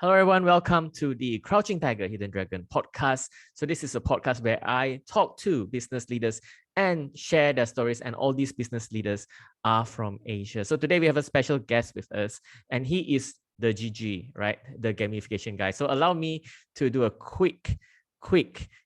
Hello, everyone. Welcome to the Crouching Tiger, Hidden Dragon podcast. So this is a podcast where I talk to business leaders and share their stories. And all these business leaders are from Asia. So today we have a special guest with us, and he is the GG, right? The gamification guy. So allow me to do a quick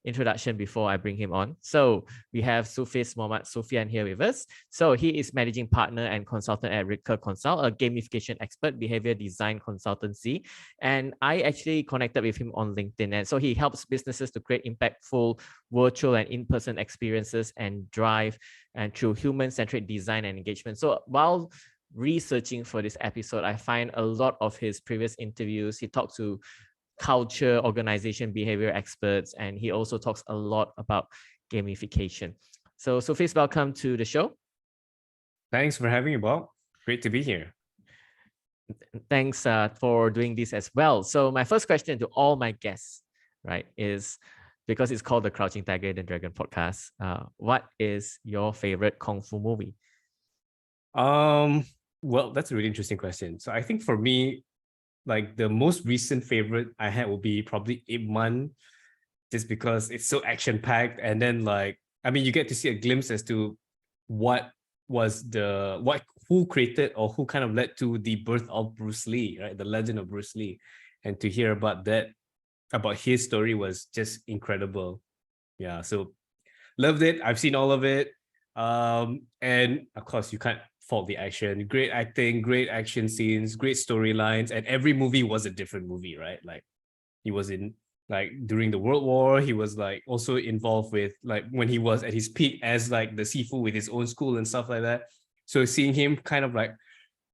introduction before I bring him on. So we have Sufiz Suffian here with us. So he is managing partner and consultant at Recur Consult, a gamification expert, behavior design consultancy. And I actually connected with him on LinkedIn. And so he helps businesses to create impactful virtual and in-person experiences and drive and through human-centric design and engagement. So while researching for this episode, I find a lot of his previous interviews. He talked to culture, organization, behavior experts, and he also talks a lot about gamification. So Sufiz, welcome to the show. Thanks for having me, Bob. Great to be here. Thanks for doing this as well. So my first question to all my guests, right, is because it's called the Crouching Tiger, Hidden Dragon podcast. What is your favorite Kung Fu movie? Well, that's a really interesting question. So I think for me, like the most recent favorite I had will be probably Ip Man, just because it's so action-packed. And then you get to see a glimpse as to who created or who kind of led to the birth of Bruce Lee, right? The legend of Bruce Lee. And to hear about his story was just incredible. Yeah, so loved it. I've seen all of it. And of course you can't fault the action. Great acting, great action scenes, great storylines, and every movie was a different movie, right? Like he was in during the World War, he was also involved with when he was at his peak as the Sifu with his own school and stuff like that. So seeing him kind of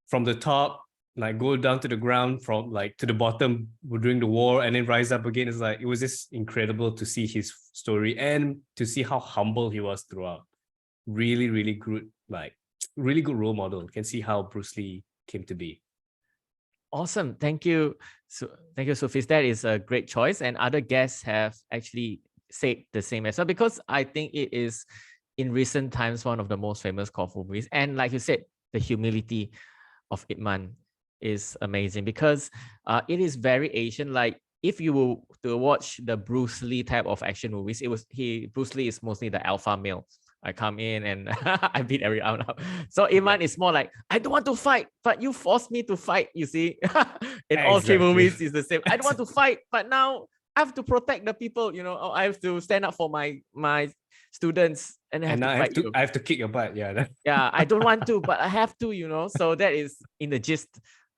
from the top go down to the ground, from to the bottom during the war, and then rise up again, is it was just incredible to see his story and to see how humble he was throughout. Really, really good, really good role model. Can see how Bruce Lee came to be. Awesome. Thank you. Thank you, Sufiz. That is a great choice. And other guests have actually said the same as well, because I think it is in recent times one of the most famous Kung Fu movies. And like you said, the humility of Ip Man is amazing, because it is very Asian. Like if you were to watch the Bruce Lee type of action movies, Bruce Lee is mostly the alpha male. I come in and I beat everyone up. So Ip Man is more like, I don't want to fight, but you forced me to fight, you see. In all three movies, it's the same. I don't want to fight, but now I have to protect the people, I have to stand up for my students, and I have to kick your butt. Yeah. Yeah, I don't want to, but I have to, So that is in the gist.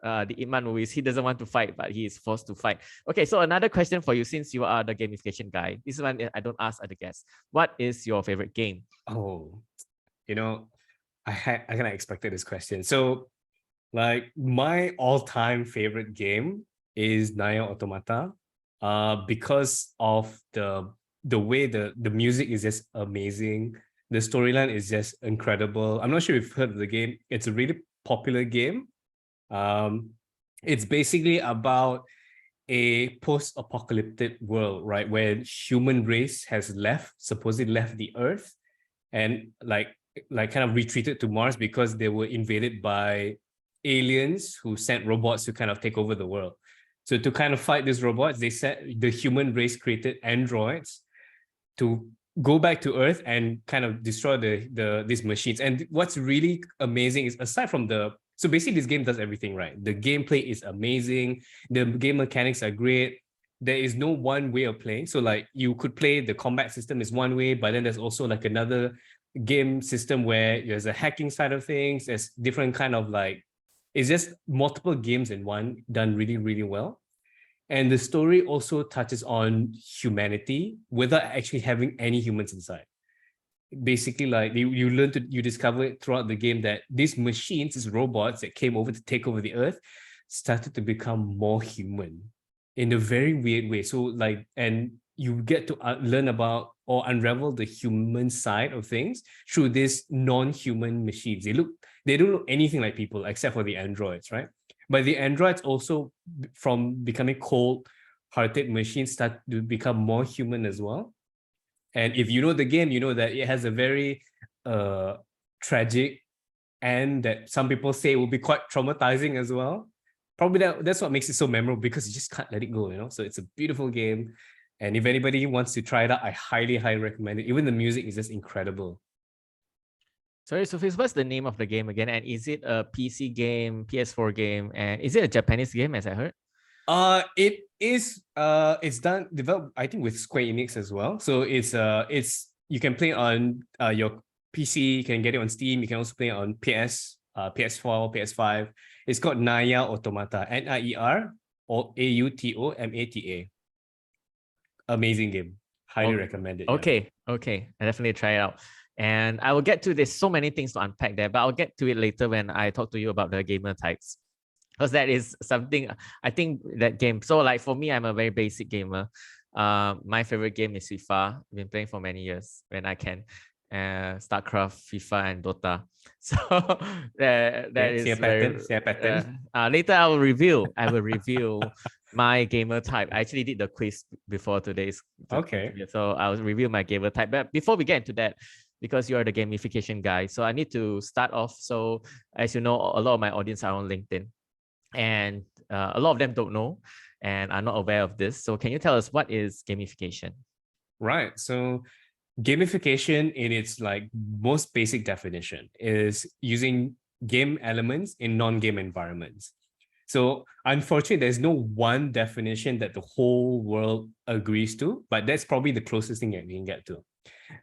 The Ip Man movies, he doesn't want to fight, but he is forced to fight. Okay, so another question for you, since you are the gamification guy. This is one I don't ask other guests. What is your favorite game? Oh, I kind of expected this question. So, my all-time favorite game is Nier Automata, because of the way the music is just amazing. The storyline is just incredible. I'm not sure if you've heard of the game. It's a really popular game. It's basically about a post-apocalyptic world, right, where human race has supposedly left the Earth, and kind of retreated to Mars because they were invaded by aliens who sent robots to kind of take over the world. So to kind of fight these robots, they said the human race created androids to go back to Earth and kind of destroy these machines. And what's really amazing is, aside from so basically this game does everything right. The gameplay is amazing. The game mechanics are great. There is no one way of playing. So you could play, the combat system is one way, but then there's also another game system where there's a hacking side of things. There's different kind of it's just multiple games in one, done really, really well. And the story also touches on humanity without actually having any humans inside. Basically, you discover throughout the game that these machines, these robots that came over to take over the Earth, started to become more human in a very weird way. So and you get to learn about or unravel the human side of things through these non-human machines. They don't look anything like people except for the androids, right? But the androids also, from becoming cold-hearted machines, start to become more human as well. And if you know the game, you know that it has a very tragic end that some people say will be quite traumatizing as well. probably that's what makes it so memorable, because you just can't let it go, you know. So it's a beautiful game. And if anybody wants to try it out, I highly, highly recommend it. Even the music is just incredible. Sorry, Sufiz, what's the name of the game again? And is it a PC game, PS4 game, and is it a Japanese game, as I heard? It is it's done developed, I think, with Square Enix as well. So it's you can play it on your PC, you can get it on Steam, you can also play it on PS4, PS5. It's called Naya Automata, NIER or AUTOMATA. Amazing game. Highly recommend it. Okay, okay. I definitely try it out. And I will get to this. So many things to unpack there, but I'll get to it later when I talk to you about the gamer types. Because that is something, I think that game. So like for me, I'm a very basic gamer. My favorite game is FIFA. I've been playing for many years when I can. StarCraft, FIFA, and Dota. So that is very. Later, I will reveal. My gamer type. I actually did the quiz before today's. Okay. So I'll review my gamer type. But before we get into that, because you are the gamification guy, so I need to start off. So as you know, a lot of my audience are on LinkedIn, and a lot of them don't know and are not aware of this. So can you tell us what is gamification? Right. So gamification, in its like most basic definition, is using game elements in non-game environments. So unfortunately, there's no one definition that the whole world agrees to, but that's probably the closest thing that we can get to.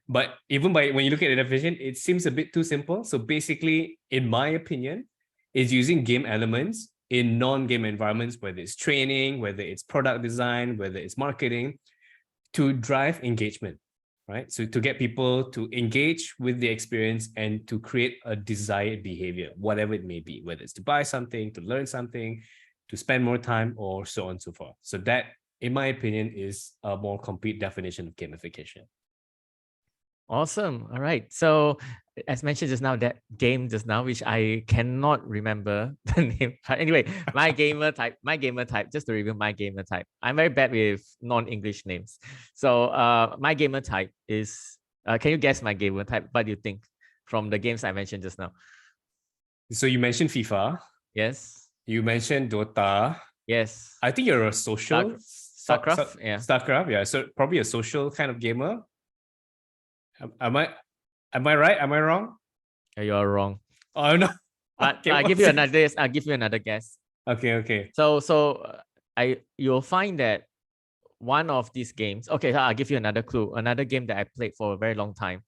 But even when you look at the definition, it seems a bit too simple. So basically, in my opinion, is using game elements in non-game environments, whether it's training, whether it's product design, whether it's marketing, to drive engagement, right? So to get people to engage with the experience and to create a desired behavior, whatever it may be, whether it's to buy something, to learn something, to spend more time, or so on and so forth. So that, in my opinion, is a more complete definition of gamification. Awesome. All right. So as mentioned just now, that game just now, which I cannot remember the name. But anyway, my gamer type, just to review my gamer type. I'm very bad with non-English names. So my gamer type is, can you guess my gamer type? What do you think from the games I mentioned just now? So you mentioned FIFA. Yes. You mentioned Dota. Yes. I think you're a social. StarCraft. Yeah. StarCraft. Yeah. So probably a social kind of gamer. Am I right? Am I wrong? You are wrong. Oh no. But okay, I'll give you another guess. Okay. So you'll find that one of these games. Okay, I'll give you another clue. Another game that I played for a very long time.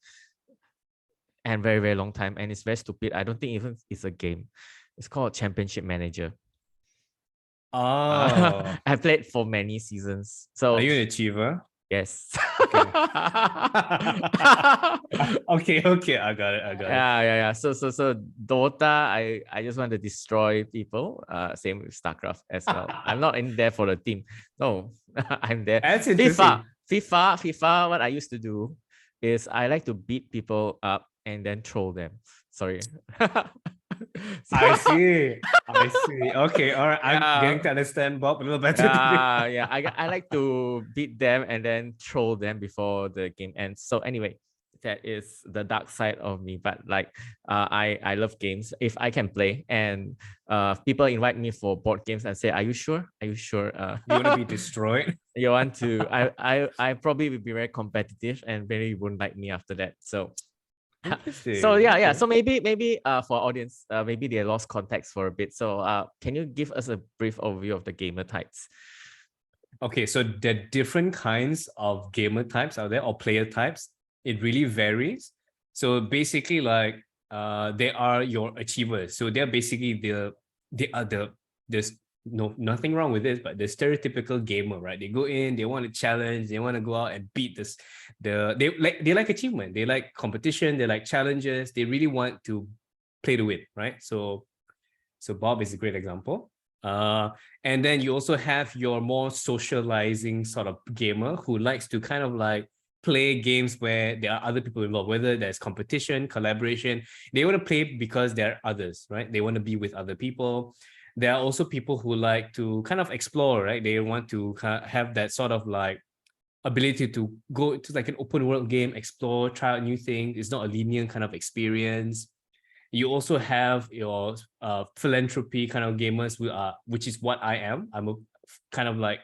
And very, very long time. And it's very stupid. I don't think even it's a game. It's called Championship Manager. Oh. I played for many seasons. So are you an achiever? Yes. Okay. I got it. Yeah. So Dota, I just want to destroy people. Same with StarCraft as well. I'm not in there for the team. No, I'm there. That's interesting. FIFA. What I used to do is I like to beat people up and then troll them. Sorry. I see. Okay, all right. I'm getting to understand Bob a little better. Yeah. I like to beat them and then troll them before the game ends. So anyway, that is the dark side of me. But like, I love games if I can play. And people invite me for board games and say, "Are you sure? Are you sure? You want to be destroyed? You want to?" I probably would be very competitive and maybe wouldn't like me after that. So. So yeah. So maybe for audience, maybe they lost context for a bit. So can you give us a brief overview of the gamer types? Okay, so there are different kinds of gamer types out there, or player types. It really varies. So basically, like they are your achievers. So they're basically there's nothing wrong with this, but the stereotypical gamer, right? They go in, they want to challenge, they want to go out and beat this. They like achievement, they like competition, they like challenges, they really want to play to win, right? So Bob is a great example. And then you also have your more socializing sort of gamer who likes to kind of like play games where there are other people involved, whether there's competition, collaboration. They want to play because there are others, right? They want to be with other people. There are also people who like to kind of explore, right? They want to have that sort of like ability to go to like an open world game, explore, try out new things. It's not a linear kind of experience. You also have your philanthropy kind of gamers, which is what I am. I'm a kind of like,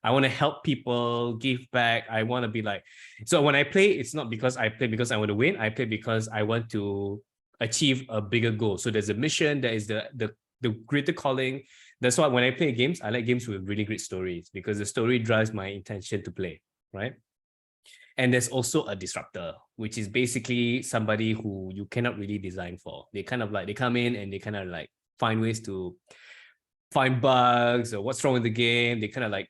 I want to help people, give back. I want to be like, so when I play, it's not because I play because I want to win. I play because I want to achieve a bigger goal. So there's a mission, there is the greater calling. That's why when I play games, I like games with really great stories, because the story drives my intention to play, right? And there's also a disruptor, which is basically somebody who you cannot really design for. They kind of like, they come in and they kind of like find ways to find bugs or what's wrong with the game. They kind of like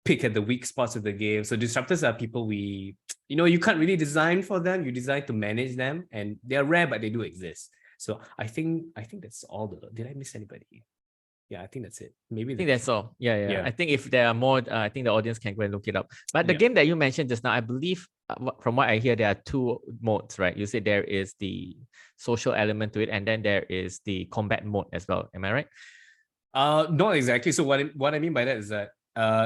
pick at the weak spots of the game. So disruptors are people you can't really design for them. You design to manage them, and they're rare, but they do exist. So I think that's all. Did I miss anybody? Yeah, I think that's it. Maybe I think that's all. Yeah. I think if there are more, I think the audience can go and look it up. But the game that you mentioned just now, I believe, from what I hear, there are two modes, right? You said there is the social element to it, and then there is the combat mode as well. Am I right? Not exactly. So what I mean by that is that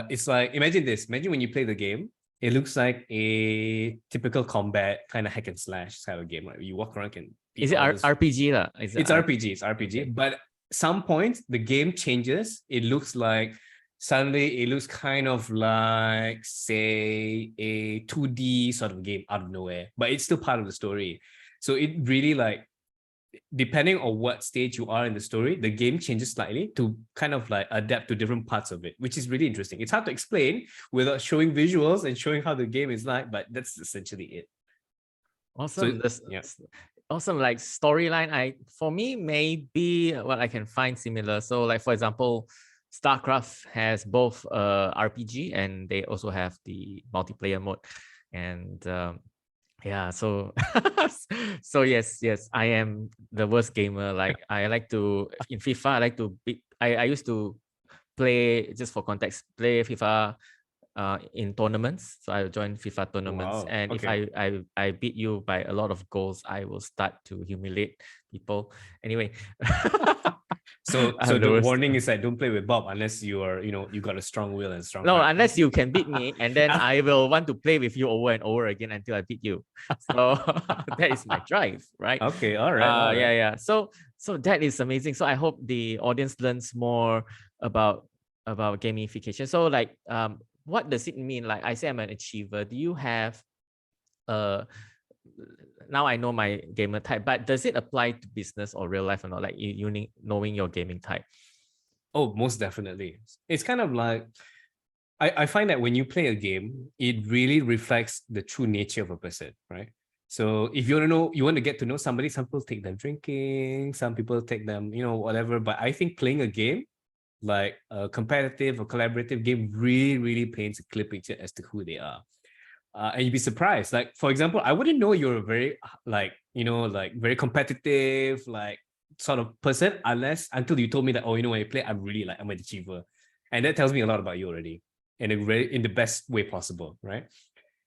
it's like, imagine this. Imagine when you play the game, it looks like a typical combat kind of hack and slash type of game, right? You walk around and is it RPG lah? It's RPG. It's RPG. Okay. But some point the game changes. It looks like suddenly it looks kind of like, say, a 2D sort of game out of nowhere, but it's still part of the story. So it really, like, depending on what stage you are in the story, the game changes slightly to kind of like adapt to different parts of it, which is really interesting. It's hard to explain without showing visuals and showing how the game is like, but that's essentially it. Awesome. Awesome. Like storyline, for me, maybe what I can find similar. So like, for example, StarCraft has both RPG and they also have the multiplayer mode. And yeah, so so yes, I am the worst gamer. Like, I like to, in FIFA, I like to beat, I used to play, just for context, play FIFA in tournaments. So I join FIFA tournaments. Wow. And okay. If I beat you by a lot of goals, I will start to humiliate people. Anyway. So the warning is that don't play with Bob unless you are, you got a strong will and strong. No, heart. Unless you can beat me, and then I will want to play with you over and over again until I beat you. So that is my drive, right? Okay, all right. Yeah. So that is amazing. So I hope the audience learns more about gamification. So like, what does it mean? Like I say, I'm an achiever. Do you have now I know my gamer type, but does it apply to business or real life or not? Like you knowing your gaming type? Oh, most definitely. It's kind of like, I find that when you play a game, it really reflects the true nature of a person, right? So if you want to get to know somebody, some people take them drinking, some people take them, whatever. But I think playing a game, like a competitive or collaborative game, really, really paints a clear picture as to who they are. And you'd be surprised. Like, for example, I wouldn't know you're a very, very competitive, like, sort of person until you told me that, when you play, I'm an achiever. And that tells me a lot about you already, in the best way possible, right?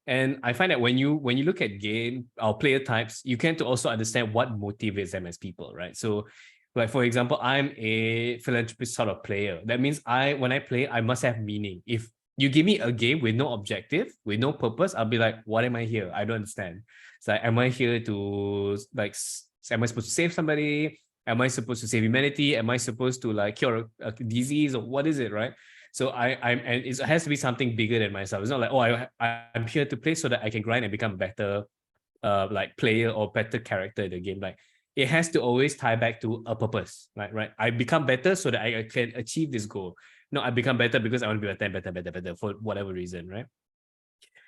And I find that when you look at game or player types, you can to also understand what motivates them as people, right? So, like, for example, I'm a philanthropist sort of player. That means when I play, I must have meaning. If you give me a game with no objective, with no purpose, I'll be like, what am I here? I don't understand. It's like, am I here to, like, am I supposed to save somebody? Am I supposed to save humanity? Am I supposed to, like, cure a disease, or what is it, right? So and it has to be something bigger than myself. It's not like, I'm here to play so that I can grind and become a better like player or better character in the game. Like, it has to always tie back to a purpose, right? I become better so that I can achieve this goal. No, I become better because I want to be better for whatever reason, right?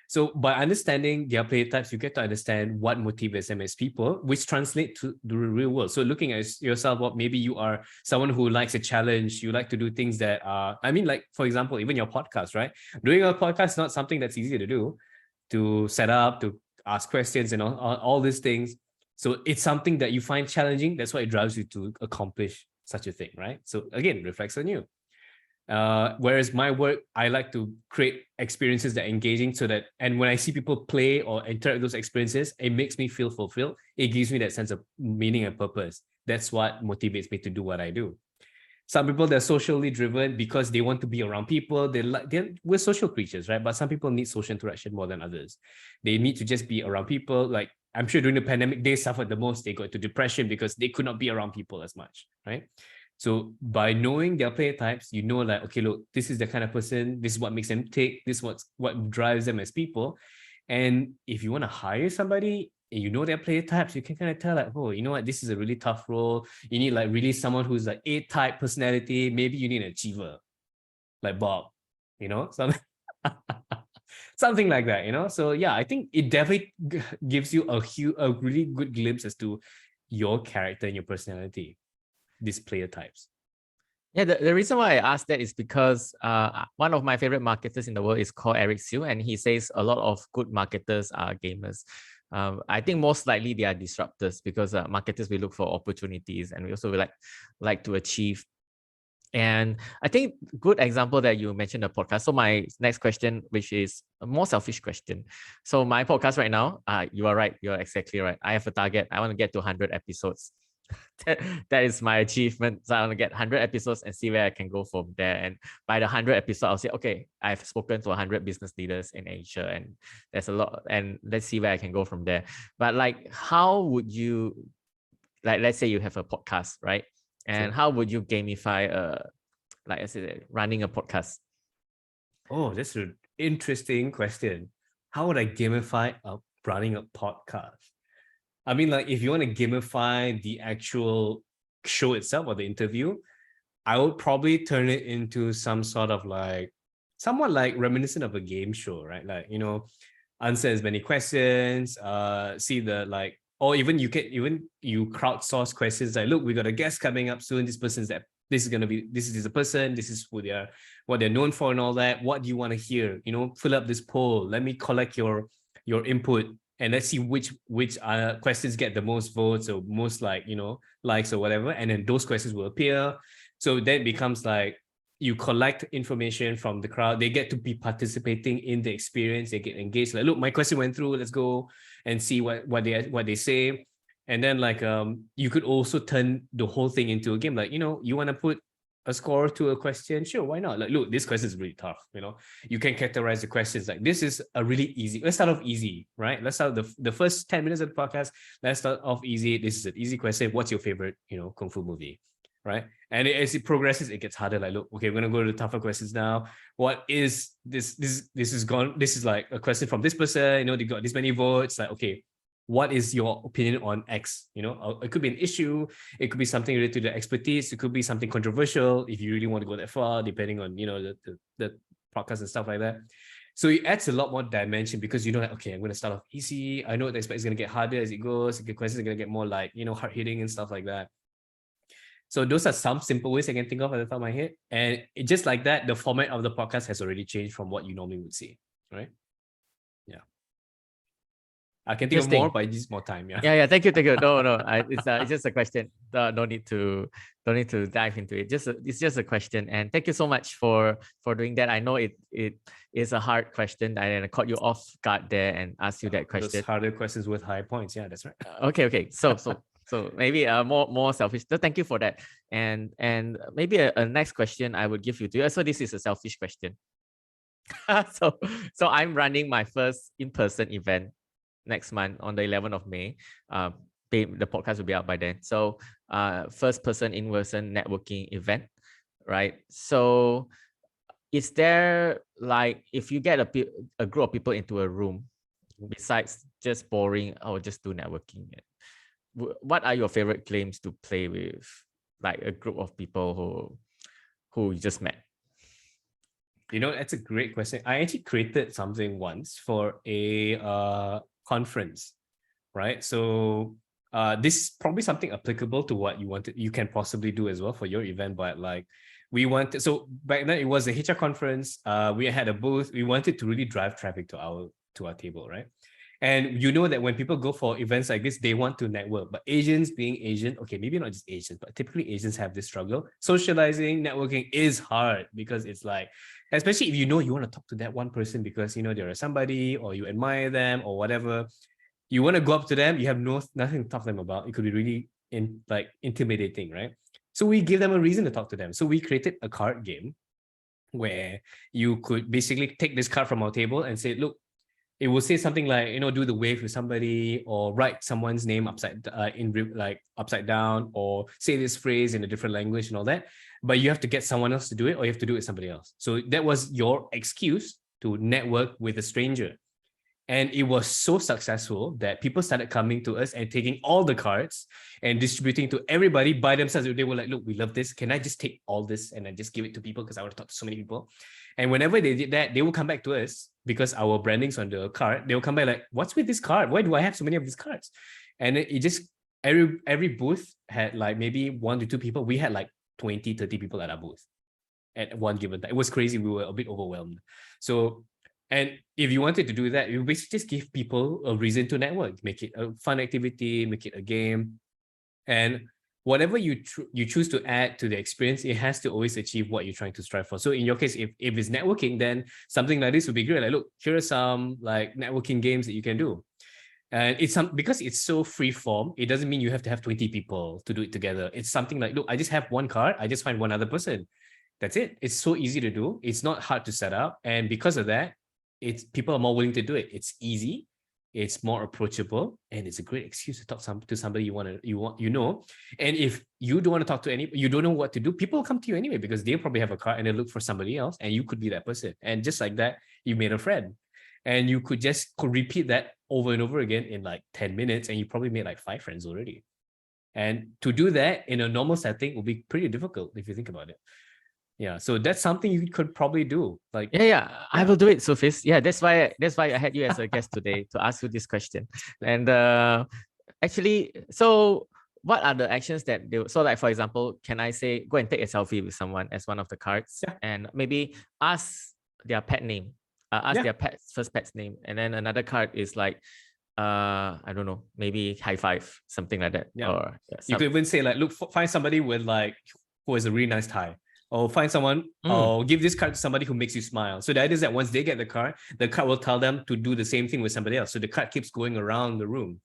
So by understanding their play types, you get to understand what motivates them as people, which translate to the real world. So looking at yourself, maybe you are someone who likes a challenge. You like to do things that are, like, for example, even your podcast, right? Doing a podcast is not something that's easy to do, to set up, to ask questions and all these things. So it's something that you find challenging. That's why it drives you to accomplish such a thing, right? So again, reflects on you. Whereas my work, I like to create experiences that are engaging, and when I see people play or interact with those experiences, it makes me feel fulfilled. It gives me that sense of meaning and purpose. That's what motivates me to do what I do. Some people, they're socially driven because they want to be around people. We're social creatures, right? But some people need social interaction more than others. They need to just be around people. Like, I'm sure during the pandemic, they suffered the most. They got into depression because they could not be around people as much, right? So by knowing their player types, you know, like, okay, look, this is the kind of person, this is what makes them tick, this is what drives them as people. And if you want to hire somebody and you know their player types, you can kind of tell like, oh, you know what, this is a really tough role. You need like really someone who's like A-type personality. Maybe you need an achiever, like Bob, you know, something. Something like that, you know. So yeah, I think it definitely gives you a really good glimpse as to your character and your personality, these player types. Yeah, the reason why I asked that is because one of my favorite marketers in the world is called Eric Siu, and he says a lot of good marketers are gamers. I think most likely they are disruptors because marketers will look for opportunities, and we also like to achieve. And I think good example that you mentioned the podcast. So my next question, which is a more selfish question. So my podcast right now, you are right. You're exactly right. I have a target. I want to get to 100 episodes. that is my achievement. So I want to get 100 episodes and see where I can go from there. And by the 100 episode, I'll say, okay, I've spoken to 100 business leaders in Asia, and there's a lot. And let's see where I can go from there. But like, how would you, like, let's say you have a podcast, right? And Sure. how would you gamify like I said, running a podcast? Oh, that's an interesting question. How would I gamify running a podcast? I mean, like, if you want to gamify the actual show itself or the interview, I would probably turn it into some sort of like, somewhat like reminiscent of a game show, right? Like, you know, answer as many questions, see the like, or even you crowdsource questions like, look, we got a guest coming up soon. This person's that this is a person, this is who they are, what they're known for and all that. What do you want to hear? You know, fill up this poll. Let me collect your input and let's see which questions get the most votes or most like, you know, likes or whatever. And then those questions will appear. So then it becomes like you collect information from the crowd. They get to be participating in the experience. They get engaged. Like, look, my question went through. Let's go and see what they say. And then like you could also turn the whole thing into a game. Like, you know, you want to put a score to a question, sure, why not? Like, look, this question is really tough. You know, you can categorize the questions like this is a really easy. Let's start off easy, right? Let's start the first 10 minutes of the podcast. Let's start off easy. This is an easy question. What's your favorite, you know, kung fu movie? Right. And as it progresses, it gets harder. Like, look, okay, we're gonna go to the tougher questions now. What is this? This is gone. This is like a question from this person. You know, they got this many votes. Like, okay, what is your opinion on X? You know, it could be an issue. It could be something related to the expertise. It could be something controversial if you really want to go that far, depending on, you know, the podcast and stuff like that. So it adds a lot more dimension because you know, like, okay, I'm going to start off easy. I know the expect is going to get harder as it goes. The questions are going to get more like, you know, hard hitting and stuff like that. So those are some simple ways I can think of at the top of my head. And just like that, the format of the podcast has already changed from what you normally would see, right? Yeah. I can think of more, but I need more time. Yeah. Yeah. Thank you. No. It's just a question. No need to dive into it. It's just a question. And thank you so much for doing that. I know it is a hard question, and I caught you off guard there and asked you that question. Those harder questions with high points. Yeah, that's right. Okay. So maybe more selfish. So thank you for that. And maybe a next question I would give you to you. So this is a selfish question. so I'm running my first in-person event next month on the 11th of May. The podcast will be out by then. So first person in-person networking event, right? So is there, like, if you get a group of people into a room, besides just boring or just do networking, what are your favorite games to play with, like a group of people who you just met? You know, that's a great question. I actually created something once for a conference, right? So this is probably something applicable to what you can possibly do as well for your event. But like, so back then it was a HR conference. We had a booth. We wanted to really drive traffic to our table, right? And you know that when people go for events like this, they want to network. But Asians being Asian, okay, maybe not just Asians, but typically Asians have this struggle. Socializing, networking is hard because it's like, especially if you know you want to talk to that one person because you know they're somebody or you admire them or whatever. You want to go up to them, you have nothing to talk to them about. It could be really intimidating, right? So we give them a reason to talk to them. So we created a card game where you could basically take this card from our table and say, look, it will say something like, do the wave with somebody, or write someone's name upside down, or say this phrase in a different language and all that. But you have to get someone else to do it, or you have to do it with somebody else. So that was your excuse to network with a stranger. And it was so successful that people started coming to us and taking all the cards and distributing to everybody by themselves. They were like, look, we love this. Can I just take all this and then just give it to people? Because I want to talk to so many people. And whenever they did that, they will come back to us because our branding's on the card. They will come back like, what's with this card? Why do I have so many of these cards? And it just, every booth had like maybe 1 to 2 people. We had like 20, 30 people at our booth at one given time. It was crazy. We were a bit overwhelmed. So, and if you wanted to do that, you basically just give people a reason to network, make it a fun activity, make it a game. And whatever you choose to add to the experience, it has to always achieve what you're trying to strive for. So in your case, if it's networking, then something like this would be great. Like, look, here are some like networking games that you can do. And because it's so free form, it doesn't mean you have to have 20 people to do it together. It's something like, look, I just have one card. I just find one other person. That's it. It's so easy to do. It's not hard to set up. And because of that, people are more willing to do it. It's easy, it's more approachable, and it's a great excuse to talk to somebody you know. And if you don't want to talk to anybody, you don't know what to do, people will come to you anyway because they probably have a card and they look for somebody else, and you could be that person. And just like that, you made a friend, and you could repeat that over and over again in like 10 minutes, and you probably made like 5 friends already. And to do that in a normal setting will be pretty difficult if you think about it. Yeah, so that's something you could probably do. Like, yeah, I will do it, Sufiz. Yeah, that's why I had you as a guest today to ask you this question. And actually, so what are the actions that they? So, like for example, can I say go and take a selfie with someone as one of the cards, and maybe ask their pet name, ask their first pet's name, and then another card is like, I don't know, maybe high five, something like that. Yeah. Or you could even say like, look, find somebody with like who has a really nice tie. Or find someone, or give this card to somebody who makes you smile. So the idea is that once they get the card will tell them to do the same thing with somebody else. So the card keeps going around the room.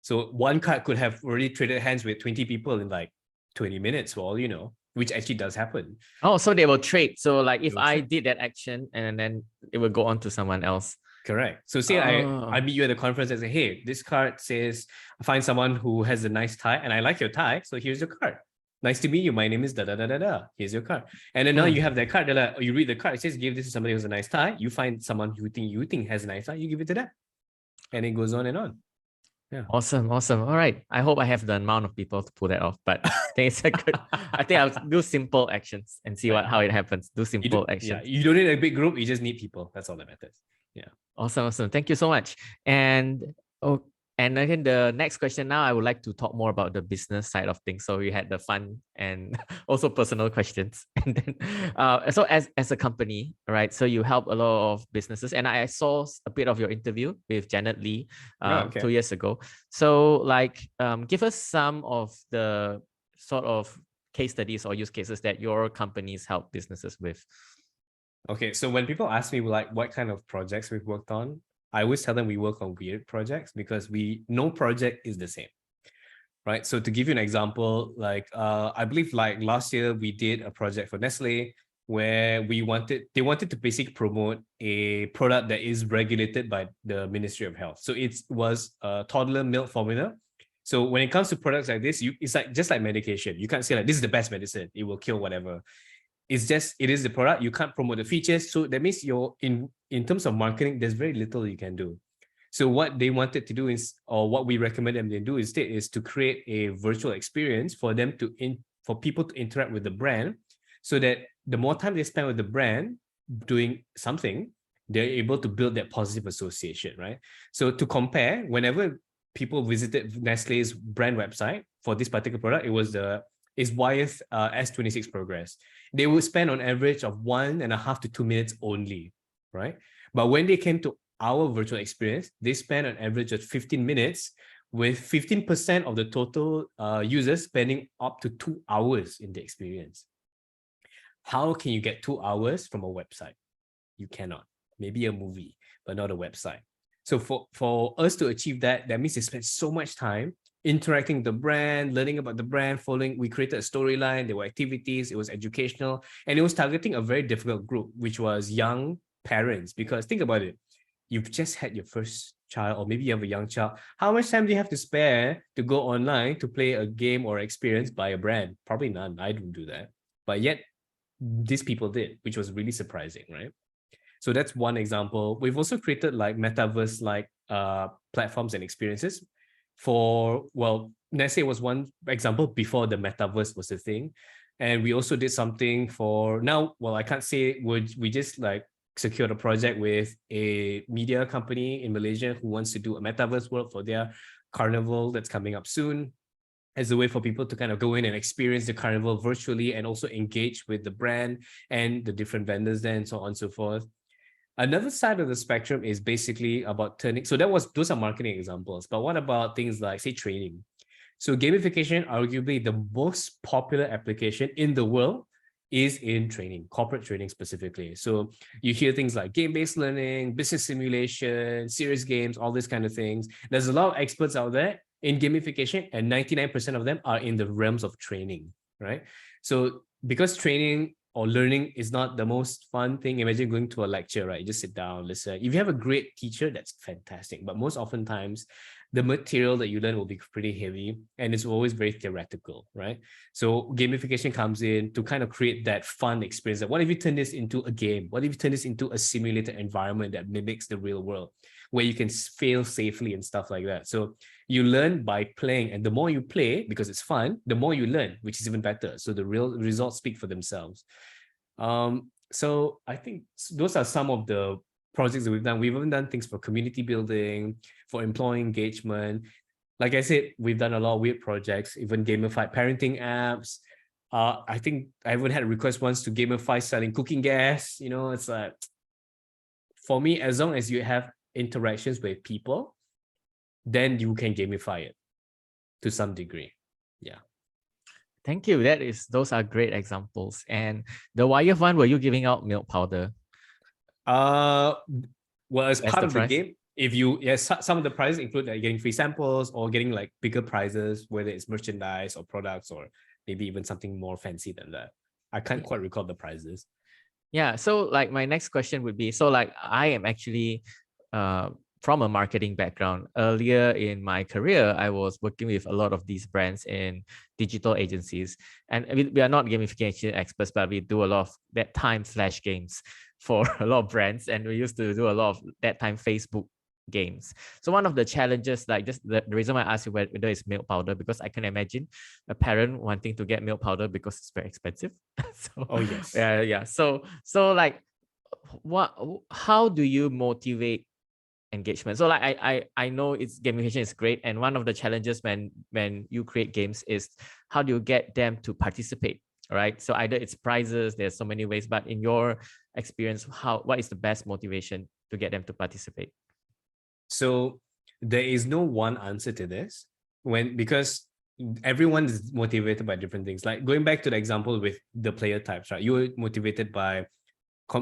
So one card could have already traded hands with 20 people in like 20 minutes, for all you know, which actually does happen. Oh, so they will trade. So like if I did that action and then it will go on to someone else. Correct. So say I meet you at the conference and say, hey, this card says, find someone who has a nice tie and I like your tie. So here's your card. Nice to meet you. My name is da da da da da. Here's your card. And then now you have that card. They're like, you read the card. It says, give this to somebody who has a nice tie. You find someone you think has a nice tie. You give it to them, and it goes on and on. Yeah. Awesome. All right. I hope I have the amount of people to pull that off. But I think it's a good. I think I'll do simple actions and see how it happens. Do simple actions. Yeah. You don't need a big group. You just need people. That's all that matters. Yeah. Awesome. Thank you so much. And again, the next question now, I would like to talk more about the business side of things. So we had the fun and also personal questions. And then, so as a company, right? So you help a lot of businesses, and I saw a bit of your interview with Janet Lee 2 years ago. So like, give us some of the sort of case studies or use cases that your companies help businesses with. Okay, so when people ask me like what kind of projects we've worked on, I always tell them we work on weird projects because no project is the same, right? So to give you an example, like I believe like last year we did a project for Nestle where they wanted to basically promote a product that is regulated by the Ministry of Health. So it was a toddler milk formula. So when it comes to products like this, it's like just like medication. You can't say like this is the best medicine, it will kill whatever. It is the product. You can't promote the features. So that means in terms of marketing, there's very little you can do. So what they wanted to do is, or what we recommend them to do instead, is to create a virtual experience for them for people to interact with the brand, so that the more time they spend with the brand doing something, they're able to build that positive association, right? So to compare, whenever people visited Nestle's brand website for this particular product, it's Wyeth S26 Progress. They will spend on average of 1.5 to 2 minutes only, right? But when they came to our virtual experience, they spend an average of 15 minutes, with 15% of the total users spending up to 2 hours in the experience. How can you get 2 hours from a website? You cannot. Maybe a movie, but not a website. So for us to achieve that means they spend so much time interacting with the brand, learning about the brand, we created a storyline, there were activities, it was educational, and it was targeting a very difficult group, which was young parents. Because think about it, you've just had your first child, or maybe you have a young child. How much time do you have to spare to go online to play a game or experience by a brand? Probably none. I don't do that. But yet these people did, which was really surprising, right? So that's one example. We've also created like metaverse like platforms and experiences for, well, let's say it was one example before the metaverse was a thing. And we also did something for now. Well, I can't say we just like secured a project with a media company in Malaysia who wants to do a metaverse world for their carnival that's coming up soon, as a way for people to kind of go in and experience the carnival virtually and also engage with the brand and the different vendors there and so on and so forth. Another side of the spectrum is basically about turning. So those are marketing examples. But what about things like, say, training? So gamification, arguably the most popular application in the world, is in training, corporate training specifically. So you hear things like game-based learning, business simulation, serious games, all these kind of things. There's a lot of experts out there in gamification, and 99% of them are in the realms of training, right? So because training or learning is not the most fun thing, imagine going to a lecture, right? You just sit down, listen. If you have a great teacher, that's fantastic. But most oftentimes, the material that you learn will be pretty heavy and it's always very theoretical, right? So gamification comes in to kind of create that fun experience. That what if you turn this into a game? What if you turn this into a simulated environment that mimics the real world, where you can fail safely and stuff like that? So you learn by playing, and the more you play, because it's fun, the more you learn, which is even better. So the real results speak for themselves. So I think those are some of the projects that we've done. We've even done things for community building, for employee engagement. Like I said, we've done a lot of weird projects, even gamified parenting apps. I think I even had a request once to gamify selling cooking gas. You know, it's like, for me, as long as you have interactions with people, then you can gamify it to some degree. Yeah. Thank you. Those are great examples. And the Wire one, were you giving out milk powder? Well, as part of the prize? game, if you, yes, some of the prizes include like getting free samples or getting like bigger prizes, whether it's merchandise or products or maybe even something more fancy than that. I can't quite recall the prizes. Yeah. So like my next question would be, so like I am actually from a marketing background. Earlier in my career, I was working with a lot of these brands in digital agencies. And we are not gamification experts, but we do a lot of that time/games for a lot of brands. And we used to do a lot of that time Facebook games. So one of the challenges, like just the reason why I asked you whether it's milk powder, because I can imagine a parent wanting to get milk powder because it's very expensive. So Oh yes. yeah. So like how do you motivate engagement? So like I know it's gamification is great, and one of the challenges when you create games is how do you get them to participate, right? So either it's prizes, there's so many ways, but in your experience, what is the best motivation to get them to participate? So there is no one answer to this, because everyone is motivated by different things. Like going back to the example with the player types, right? You were motivated by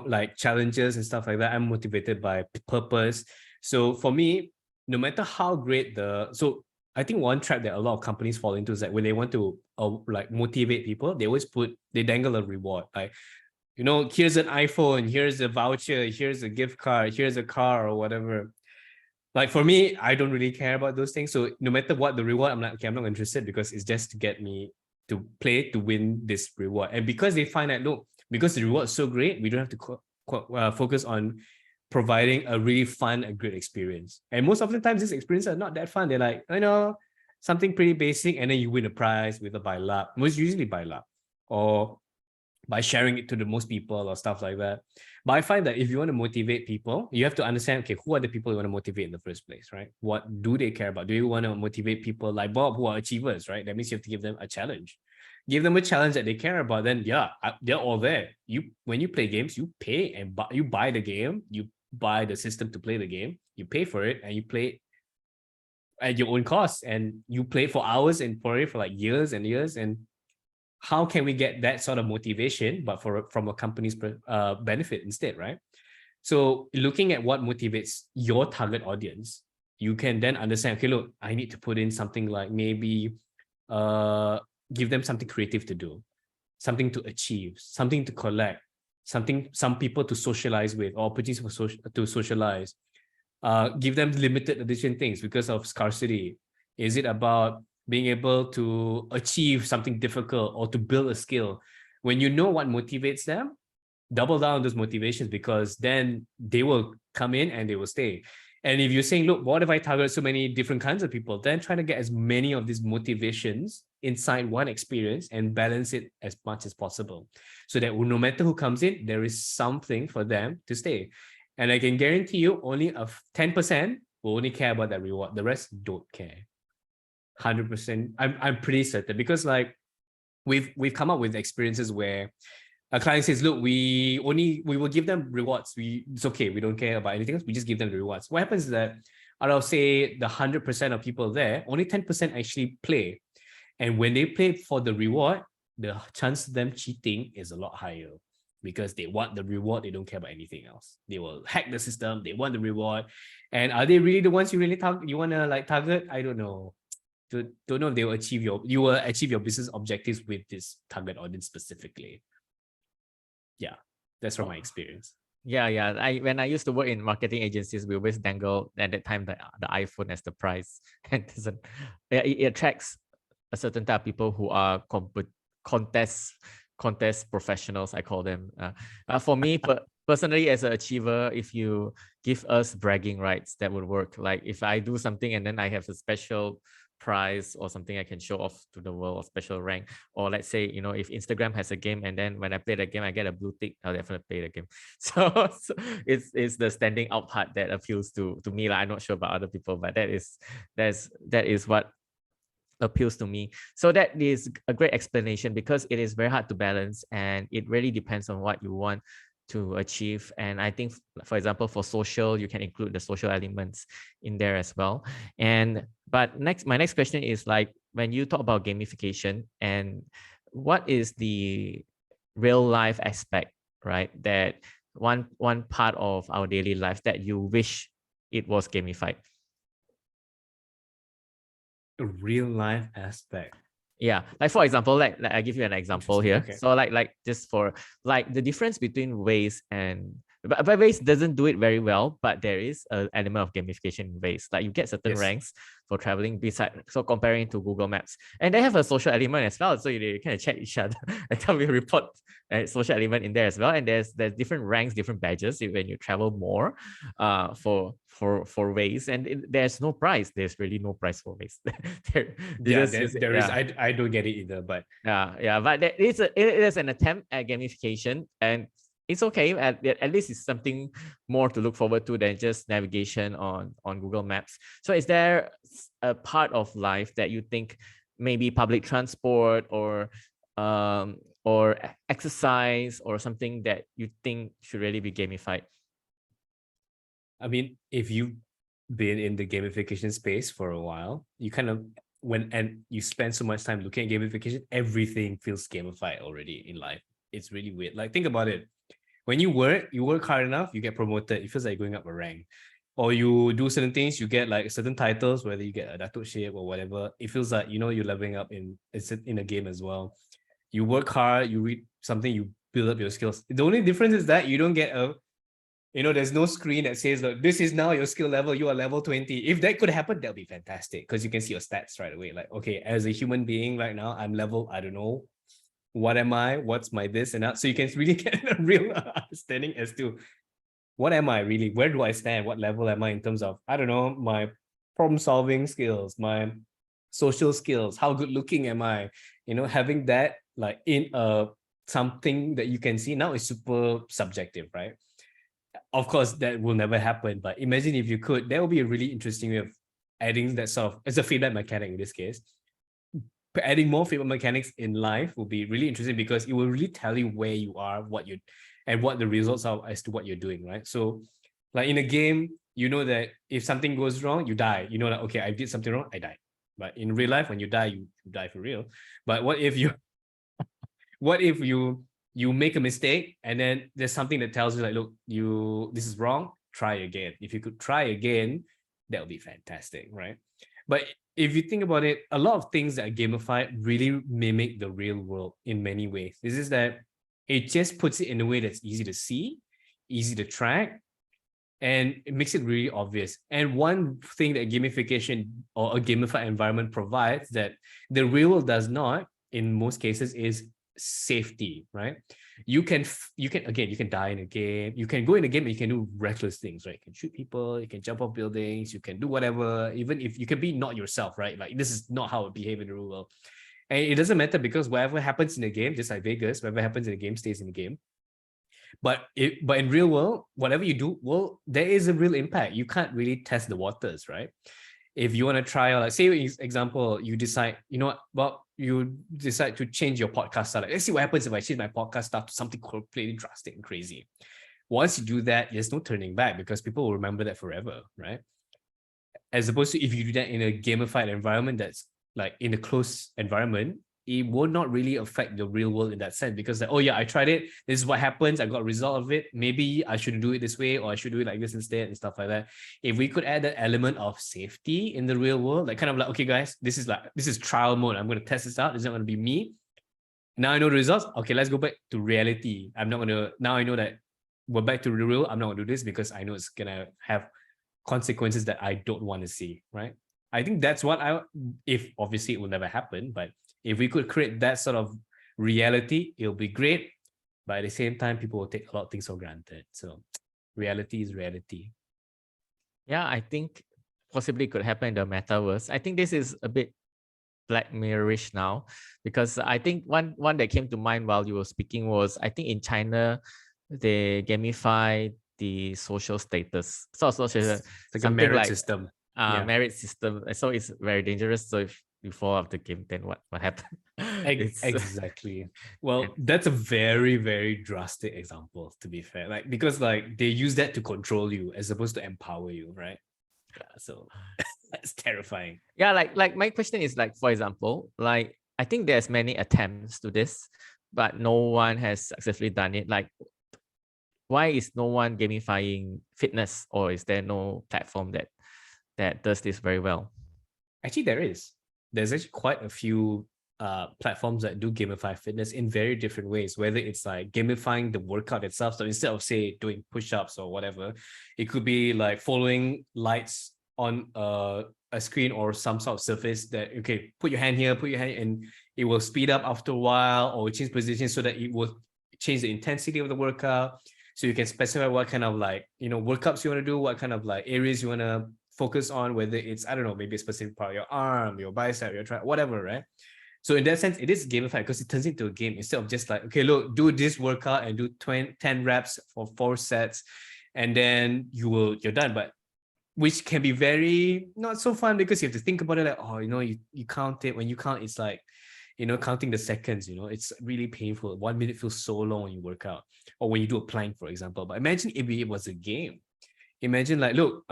like challenges and stuff like that. I'm motivated by purpose. So for me, no matter how great so I think one trap that a lot of companies fall into is that when they want to like motivate people, they dangle a reward. Like, you know, here's an iPhone, here's a voucher, here's a gift card, here's a car or whatever. Like for me, I don't really care about those things. So no matter what the reward, I'm like, okay, I'm not interested, because it's just to get me to play to win this reward. And because they find that, look, because the reward is so great, we don't have to focus on providing a really fun, a great experience. And most of the times, these experiences are not that fun. They're like, you know, something pretty basic, and then you win a prize with by luck. Most usually by luck, or by sharing it to the most people or stuff like that. But I find that if you want to motivate people, you have to understand, okay, who are the people you want to motivate in the first place, right? What do they care about? Do you want to motivate people like Bob who are achievers, right? That means you have to give them a challenge. Give them a challenge that they care about, then yeah, they're all there. When you play games, you pay and you buy the game, you buy the system to play the game, you pay for it, and you play at your own cost, and you play for hours and for it for like years and years. And how can we get that sort of motivation, but from a company's benefit instead, right? So looking at what motivates your target audience, you can then understand, okay, look, I need to put in something like maybe give them something creative to do, something to achieve, something to collect, some people to socialize with, or opportunities to socialize. give them limited edition things because of scarcity? Is it about being able to achieve something difficult or to build a skill? When you know what motivates them, double down on those motivations, because then they will come in and they will stay. And if you're saying, look, what if I target so many different kinds of people? Then trying to get as many of these motivations inside one experience and balance it as much as possible, so that no matter who comes in, there is something for them to stay. And I can guarantee you, only 10% will only care about that reward. The rest don't care. 100%. I'm pretty certain, because like we've come up with experiences where a client says, look, we will give them rewards. It's okay. We don't care about anything else. We just give them the rewards. What happens is that out of, say, the 100% of people there, only 10% actually play. And when they play for the reward, the chance of them cheating is a lot higher, because they want the reward. They don't care about anything else. They will hack the system. They want the reward. And are they really the ones you really you want to like target? I don't know. Don't know if they will you will achieve your business objectives with this target audience specifically. Yeah, that's from my experience. Yeah. When I used to work in marketing agencies, we always dangle at that time the iPhone as the prize, and it attracts a certain type of people who are contest professionals, I call them. For me, personally, as an achiever, if you give us bragging rights, that would work. Like if I do something and then I have a special prize or something I can show off to the world, or special rank, or let's say, if Instagram has a game and then when I play the game I get a blue tick, I'll definitely play the game. So it's the standing out part that appeals to me. Like, I'm not sure about other people, but that is what appeals to me. So that is a great explanation, because it is very hard to balance and it really depends on what you want to achieve. And I think, for example, for social, you can include the social elements in there as well. But my next question is, like, when you talk about gamification, and what is the real life aspect, right? That one part of our daily life that you wish it was gamified. A real life aspect. Yeah, like for example, like I give you an example here. Okay. So like just for like the difference between Waze and, but Waze doesn't do it very well, but there is an element of gamification in Waze. Like you get certain ranks for traveling, beside, so comparing to Google Maps, and they have a social element as well. So you kind of check each other and tell me report a social element in there as well. And there's different ranks, different badges when you travel more, for Waze, and there's no price. There's really no price for Waze. there is. I don't get it either, but but it is an attempt at gamification, and it's okay. At least it's something more to look forward to than just navigation on Google Maps. So is there a part of life that you think, maybe public transport or exercise or something, that you think should really be gamified? I mean, if you've been in the gamification space for a while, you kind of, and you spend so much time looking at gamification, everything feels gamified already in life. It's really weird. Like, think about it. When you work hard enough, you get promoted. It feels like going up a rank. Or you do certain things, you get like certain titles, whether you get a datukship or whatever. It feels like, you're leveling up in a game as well. You work hard, you read something, you build up your skills. The only difference is that you don't get there's no screen that says, look, this is now your skill level, you are level 20. If that could happen, that'll be fantastic, because you can see your stats right away. Like, okay, as a human being right now, I'm level, I don't know, what am I, what's my this and that. So you can really get a real understanding as to what am I really, where do I stand, what level am I in terms of, I don't know, my problem solving skills, my social skills, how good looking am I, having that like in something that you can see now is super subjective, right? Of course, that will never happen. But imagine if you could, that would be a really interesting way of adding that sort of, as a feedback mechanic in this case. But adding more feedback mechanics in life will be really interesting, because it will really tell you where you are, and what the results are as to what you're doing, right? So, like in a game, that if something goes wrong, you die. Like, okay, I did something wrong, I die. But in real life, when you die, you die for real. But what if you make a mistake and then there's something that tells you, like, look, this is wrong, try again. If you could try again, that would be fantastic, right? But if you think about it, a lot of things that are gamified really mimic the real world in many ways. This is that it just puts it in a way that's easy to see, easy to track, and it makes it really obvious. And one thing that gamification or a gamified environment provides that the real world does not, in most cases, is safety, right? You can die in a game. You can go in a game and you can do reckless things, right? You can shoot people, you can jump off buildings, you can do whatever, even if you can be not yourself, right? Like this is not how it behave in the real world. And it doesn't matter because whatever happens in the game, just like Vegas, whatever happens in the game stays in the game. But in real world, whatever you do, well, there is a real impact. You can't really test the waters, right? If you want to try out, like say example, you decide, well, you decide to change your podcast style. Like, let's see what happens if I change my podcast style to something completely drastic and crazy. Once you do that, there's no turning back because people will remember that forever, right? As opposed to if you do that in a gamified environment that's like in a closed environment, it will not really affect the real world in that sense because like, oh yeah, I tried it. This is what happens. I got a result of it. Maybe I shouldn't do it this way or I should do it like this instead and stuff like that. If we could add that element of safety in the real world, like kind of like, okay, guys, this is trial mode. I'm going to test this out. This is not going to be me. Now I know the results. Okay, let's go back to reality. Now I know that we're back to the real. I'm not going to do this because I know it's going to have consequences that I don't want to see, right? I think that's what if obviously it will never happen, but if we could create that sort of reality, it'll be great. But at the same time, people will take a lot of things for granted. So reality is reality. Yeah, I think possibly could happen in the metaverse. I think this is a bit Black Mirror-ish now, because I think one that came to mind while you were speaking was, I think in China, they gamify the social status. So It's like a merit system. Merit system. So it's very dangerous. So if you fall off the game, then what happened? Exactly. Well, that's a very, very drastic example, to be fair. Like because like they use that to control you as opposed to empower you, right? Yeah, so that's terrifying. Yeah, like my question is like, for example, like I think there's many attempts to this, but no one has successfully done it. Like, why is no one gamifying fitness, or is there no platform that does this very well? Actually, there's actually quite a few platforms that do gamify fitness in very different ways, whether it's like gamifying the workout itself. So instead of say doing push-ups or whatever, it could be like following lights on a screen or some sort of surface that, okay, put your hand here, put your hand, and it will speed up after a while or change position so that it will change the intensity of the workout. So you can specify what kind of like, workouts you want to do, what kind of like areas you want to focus on, whether it's, I don't know, maybe a specific part of your arm, your bicep, your tricep, whatever, right? So in that sense, it is gamified because it turns into a game instead of just like, okay, look, do this workout and do 10 reps for 4 sets, and then you're done. But which can be very not so fun because you have to think about it like, oh, you count it. When you count, it's like, counting the seconds, it's really painful. 1 minute feels so long when you work out or when you do a plank, for example. But imagine if it was a game. Imagine like, look,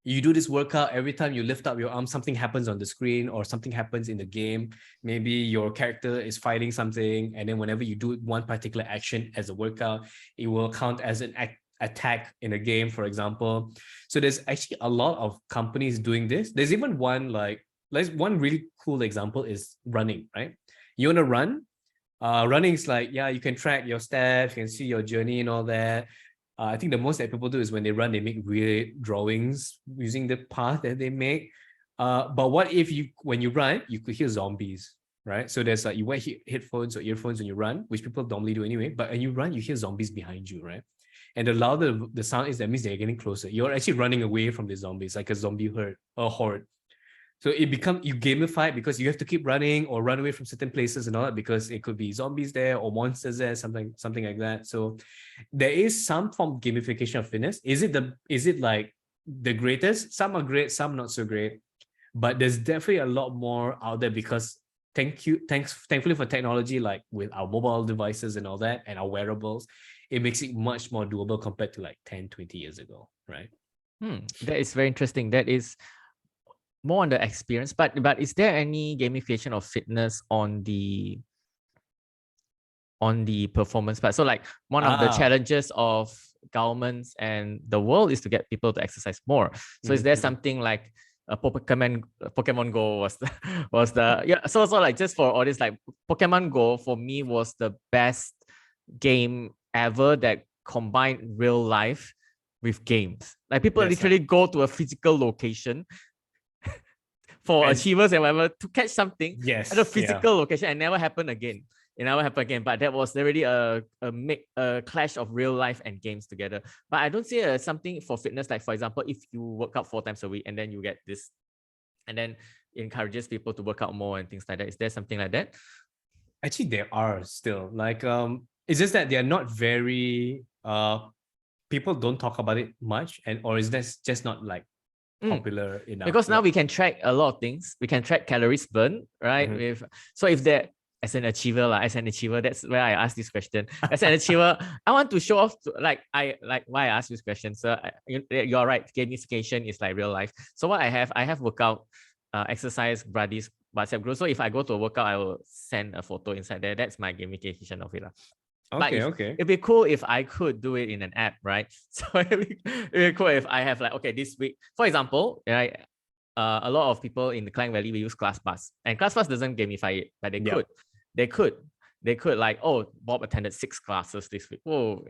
you do this workout, every time you lift up your arm, something happens on the screen or something happens in the game. Maybe your character is fighting something, and then whenever you do one particular action as a workout, it will count as an attack in a game, for example. So there's actually a lot of companies doing this. There's even one one really cool example is running, right? You want to run? Running is like, yeah, you can track your steps, you can see your journey and all that. I think the most that people do is when they run, they make weird drawings using the path that they make. But what if when you run, you could hear zombies, right? So there's like, you wear headphones or earphones when you run, which people normally do anyway. But when you run, you hear zombies behind you, right? And the louder the sound is, that means they're getting closer. You're actually running away from the zombies, like a zombie horde. So you gamify it because you have to keep running or run away from certain places and all that, because it could be zombies there or monsters there, something like that. So there is some form of gamification of fitness. Is it like the greatest? Some are great, some not so great. But there's definitely a lot more out there because thankfully for technology, like with our mobile devices and all that and our wearables, it makes it much more doable compared to like 10, 20 years ago, right? That is very interesting. That is more on the experience, but is there any gamification of fitness on the performance part? So like one of the challenges of governments and the world is to get people to exercise more. So is there something like a Pokemon Go was the yeah? So like, just for all this, like Pokemon Go for me was the best game ever that combined real life with games. Like people That's literally go to a physical location for And achievers and whatever to catch something at a yes, yeah. physical location and never happen again. It never happened again. But that was already a clash of real life and games together. But I don't see something for fitness. Like for example, if you work out 4 times a week and then you get this, and then encourages people to work out more and things like that. Is there something like that? Actually, there are still like it's just that they're not very people don't talk about it much, and or is that just not like popular enough? Because now we can track a lot of things. We can track calories burned, right? Mhm. So if that as an achiever, that's where I ask this question. As an achiever, I want to show off why I ask this question. So you're right. Gamification is like real life. So what I have workout, exercise buddies WhatsApp group. So if I go to a workout, I will send a photo inside there. That's my gamification of it. But Okay. it'd be cool if I could do it in an app, right? So it'd be cool if I have like, okay, this week, for example, right? A lot of people in the Klang Valley, we use ClassPass, and ClassPass doesn't gamify it, but they could like, oh, Bob attended 6 classes this week. Oh,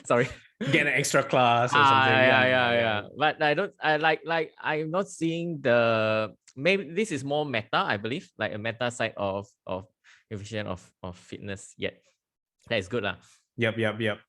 sorry. Get an extra class or something. Yeah. But I'm not seeing maybe this is more meta, I believe, like a meta side of efficient of fitness yet. That is good. Yep.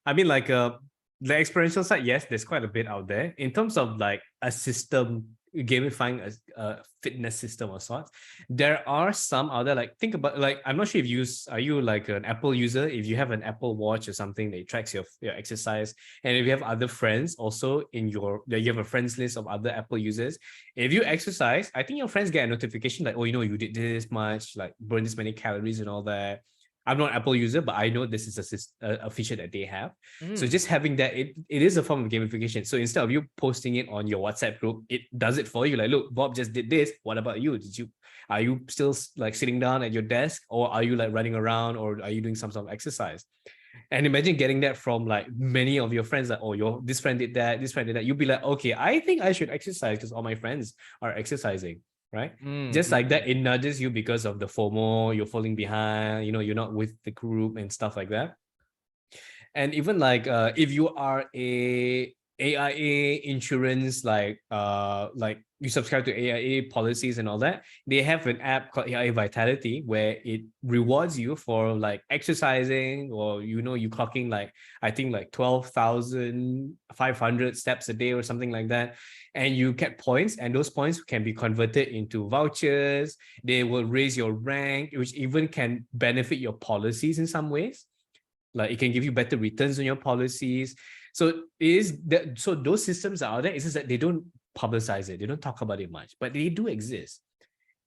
I mean, like the experiential side, yes, there's quite a bit out there. In terms of like a system, gamifying a fitness system or sorts, there are some out there. Like think about like I'm not sure if are you like an Apple user? If you have an Apple Watch or something that tracks your exercise, and if you have other friends also you have a friends list of other Apple users. If you exercise, I think your friends get a notification like, oh, you did this much, like burn this many calories and all that. I'm not an Apple user, but I know this is a feature that they have. So just having that, it is a form of gamification. So instead of you posting it on your WhatsApp group, it does it for you. Like, look, Bob just did this. What about you? Are you still like sitting down at your desk, or are you like running around, or are you doing some sort of exercise? And imagine getting that from like many of your friends, like, oh, this friend did that, this friend did that. You'll be like, okay, I think I should exercise because all my friends are exercising. Right. Just like that, it nudges you because of the FOMO, you're falling behind, you're not with the group and stuff like that. And even like if you are a AIA insurance, like you subscribe to AIA policies and all that, they have an app called AIA Vitality where it rewards you for like exercising, or you clocking like I think like 12,500 steps a day or something like that, and you get points, and those points can be converted into vouchers. They will raise your rank, which even can benefit your policies in some ways. Like it can give you better returns on your policies. So so those systems are out there. It's just that they don't publicize it. They don't talk about it much, but they do exist.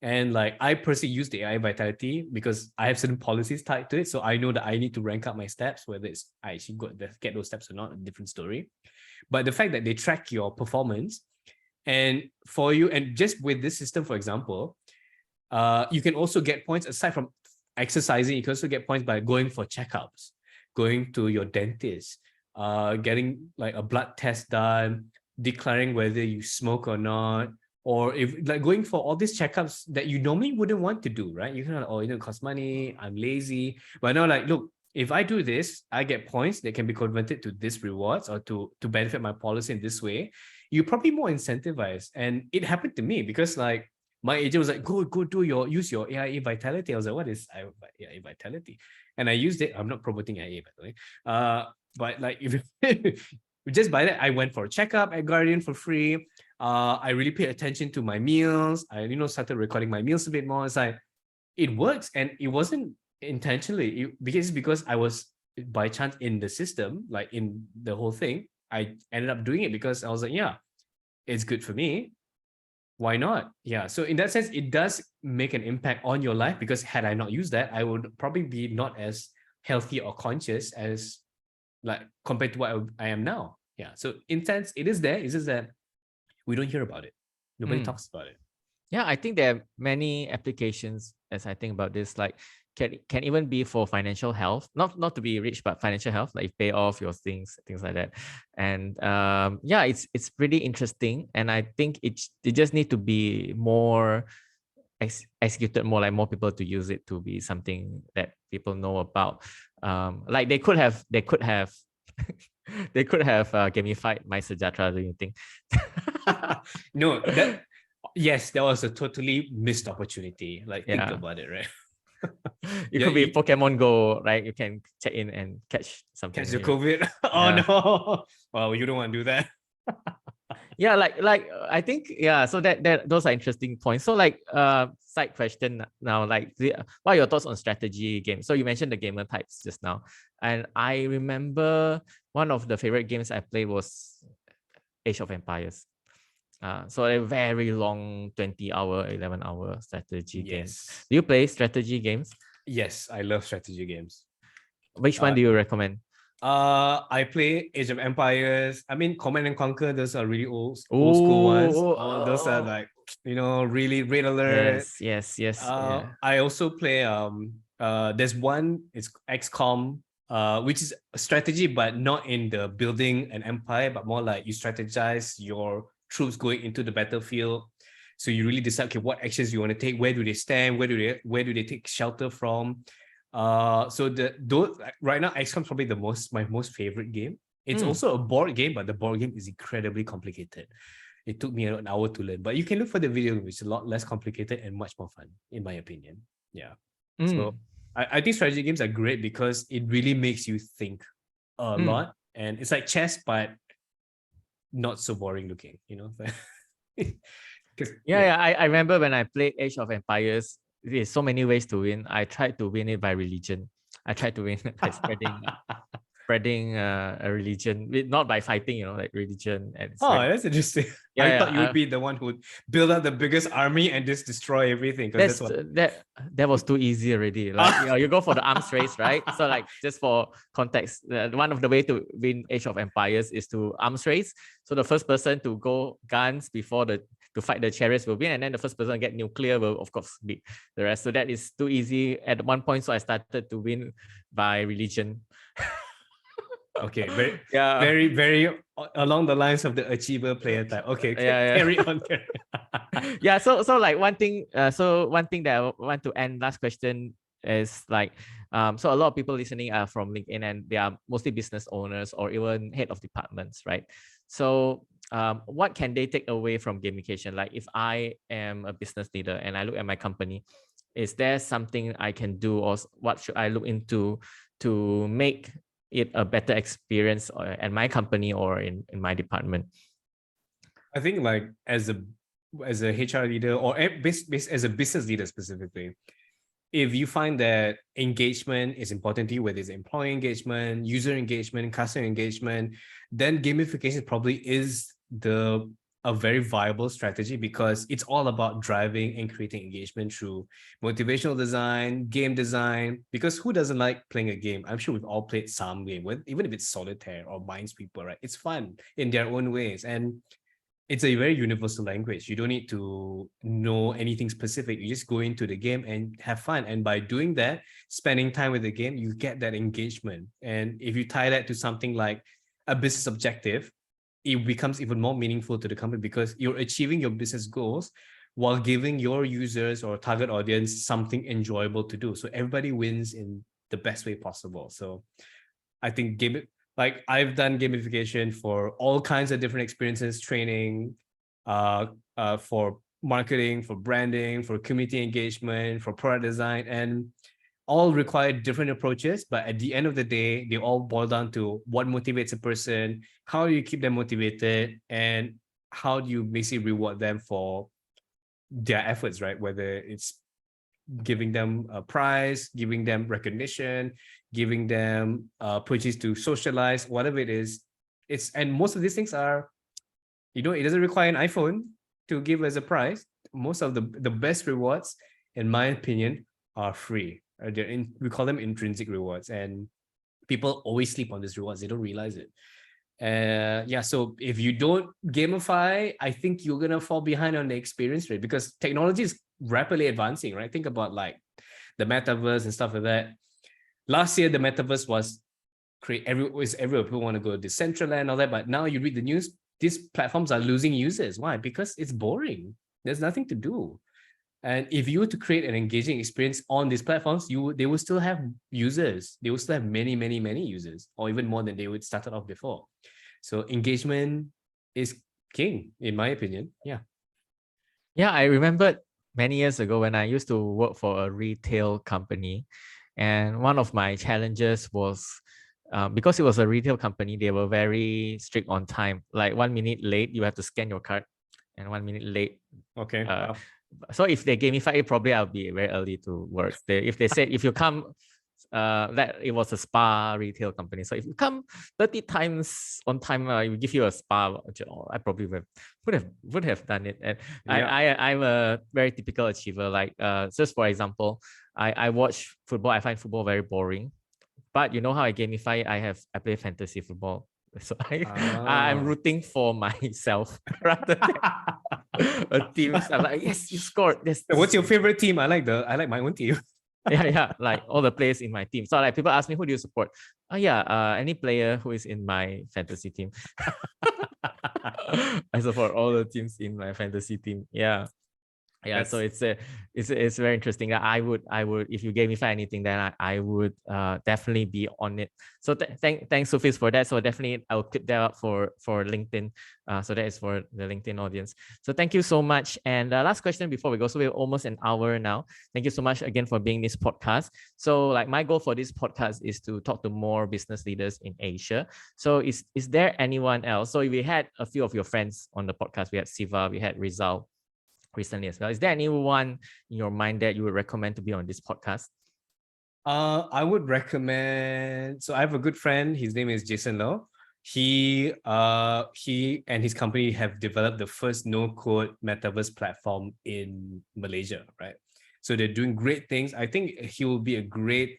And like I personally use the AI Vitality because I have certain policies tied to it. So I know that I need to rank up my steps, whether it's I actually get those steps or not, a different story. But the fact that they track your performance and for you, and just with this system, for example, you can also get points aside from exercising. You can also get points by going for checkups, going to your dentist, getting like a blood test done, declaring whether you smoke or not, or if like going for all these checkups that you normally wouldn't want to do, right? You can like, it costs money, I'm lazy. But now like, look, if I do this, I get points that can be converted to this rewards or to benefit my policy in this way. You're probably more incentivized. And it happened to me because like my agent was like, go use your AIA Vitality. I was like, what is AIA Vitality? And I used it. I'm not promoting AIA, by the way. But like if just by that, I went for a checkup at Guardian for free. I really paid attention to my meals. I started recording my meals a bit more. It's like it works, and it wasn't intentionally. Because I was by chance in the system, like in the whole thing. I ended up doing it because I was like, yeah, it's good for me. Why not? Yeah. So in that sense, it does make an impact on your life, because had I not used that, I would probably be not as healthy or conscious as like compared to what I am now. Yeah. So in sense, it is there. It's just that we don't hear about it. Nobody talks about it. Yeah, I think there are many applications as I think about this, like can even be for financial health, not to be rich, but financial health, like pay off your things like that. And yeah, it's pretty interesting, and I think it just need to be more executed more, like more people to use it to be something that people know about. Like they could have They could have gamified my Sejatra, do you think? No, yes, that was a totally missed opportunity. Like, think Yeah. about it, right? It Yeah, could be you Pokemon Go, right? You can check in and catch something. catch the You know? COVID. Oh Yeah. no. Well, you don't want to do that. Yeah, I think, yeah, so that those are interesting points. So like side question now, like what are your thoughts on strategy games? So you mentioned the gamer types just now, and I remember one of the favorite games I played was Age of Empires. So a very long 20-hour, 11-hour strategy games. Yes. Do you play strategy games? Yes, I love strategy games. Which one Uh, do you recommend? I play Age of Empires. I mean, Command and Conquer. Those are really old school ones. Oh, Oh, those are like really Red Alert. yes, yes, yes, yeah. I also play there's one, it's XCOM, which is a strategy but not in the building an empire, but more like you strategize your troops going into the battlefield. So you really decide, okay, what actions you want to take, where do they stand, where do they take shelter from. So those right now XCOM is probably my most favorite game. It's also a board game, but the board game is incredibly complicated. It took me an hour to learn, but you can look for the video, which is a lot less complicated and much more fun, in my opinion. Yeah. So I think strategy games are great because it really makes you think a lot. And it's like chess, but not so boring looking, Yeah, I remember when I played Age of Empires, there's so many ways to win. I tried to win it by religion. I tried to win by spreading a religion, not by fighting, like religion. And it's Oh, that's interesting. yeah, I yeah. thought you would be the one who would build up the biggest army and just destroy everything, because that's what. That was too easy already. Like you go for the arms race, right? So like just for context, one of the way to win Age of Empires is to arms race. So the first person to go guns before to fight the chariots will win, and then the first person to get nuclear will of course beat the rest. So that is too easy at one point. So I started to win by religion. Okay, very, Yeah, very, very along the lines of the achiever player type. Okay, yeah. carry on. Yeah. So like one thing. So one thing that I want to end last question is like, so a lot of people listening are from LinkedIn and they are mostly business owners or even head of departments, right? So what can they take away from gamification? Like if I am a business leader and I look at my company, is there something I can do, or what should I look into to make it a better experience at my company or in my department? I think like as a HR leader or as a business leader specifically, if you find that engagement is important to you, whether it's employee engagement, user engagement, customer engagement, then gamification probably is a very viable strategy, because it's all about driving and creating engagement through motivational design, game design. Because who doesn't like playing a game? I'm sure we've all played some game, even if it's solitaire or Minesweeper, right? It's fun in their own ways, and it's a very universal language. You don't need to know anything specific. You just go into the game and have fun. And by doing that, spending time with the game, you get that engagement. And if you tie that to something like a business objective, it becomes even more meaningful to the company, because you're achieving your business goals while giving your users or target audience something enjoyable to do. So everybody wins in the best way possible. So I think like I've done gamification for all kinds of different experiences, training, for marketing, for branding, for community engagement, for product design, and all require different approaches. But at the end of the day, they all boil down to what motivates a person, how do you keep them motivated, and how do you basically reward them for their efforts, right? Whether it's giving them a prize, giving them recognition, giving them purchase to socialize, whatever it is. And most of these things are, it doesn't require an iPhone to give as a prize. Most of the best rewards, in my opinion, are free. We call them intrinsic rewards, and people always sleep on these rewards. They don't realize it. So if you don't gamify, I think you're gonna fall behind on the experience rate, because technology is rapidly advancing, right? Think about like the metaverse and stuff like that. Last year, the metaverse was everywhere people want to go Decentraland and all that, but now you read the news, these platforms are losing users. Why? Because it's boring. There's nothing to do. And if you were to create an engaging experience on these platforms, they will still have users. They will still have many, many, many users, or even more than they would started off before. So engagement is king, in my opinion. Yeah. Yeah, I remembered many years ago when I used to work for a retail company, and one of my challenges was because it was a retail company, they were very strict on time. Like 1 minute late, you have to scan your card, and 1 minute late. Okay. Wow. So if they gamify it, probably I'll be very early to work. If they said if you come, that it was a spa retail company. So if you come 30 times on time, we give you a spa. I probably would have done it. And I'm a very typical achiever. Like just for example, I watch football. I find football very boring. But you know how I gamify? I play fantasy football. So I'm rooting for myself rather than a team. So I'm like, yes, you scored. What's your favorite team? I like my own team. Yeah, like all the players in my team. So like people ask me, who do you support? Oh yeah, any player who is in my fantasy team. I support all the teams in my fantasy team. Yeah. Yeah, so it's very interesting. That I would if you gamify anything, then I would definitely be on it. So thanks Sufiz for that. So definitely I'll clip that up for LinkedIn. So that is for the LinkedIn audience. So thank you so much. And last question before we go. So we're almost an hour now. Thank you so much again for being this podcast. So like my goal for this podcast is to talk to more business leaders in Asia. So is there anyone else? So we had a few of your friends on the podcast. We had Siva, we had Rizal recently as well. Is there anyone in your mind that you would recommend to be on this podcast? I would recommend. So I have a good friend. His name is Jason Low. He and his company have developed the first no-code metaverse platform in Malaysia, right? So they're doing great things. I think he will be a great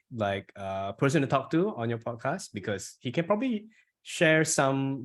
person to talk to on your podcast, because he can probably share some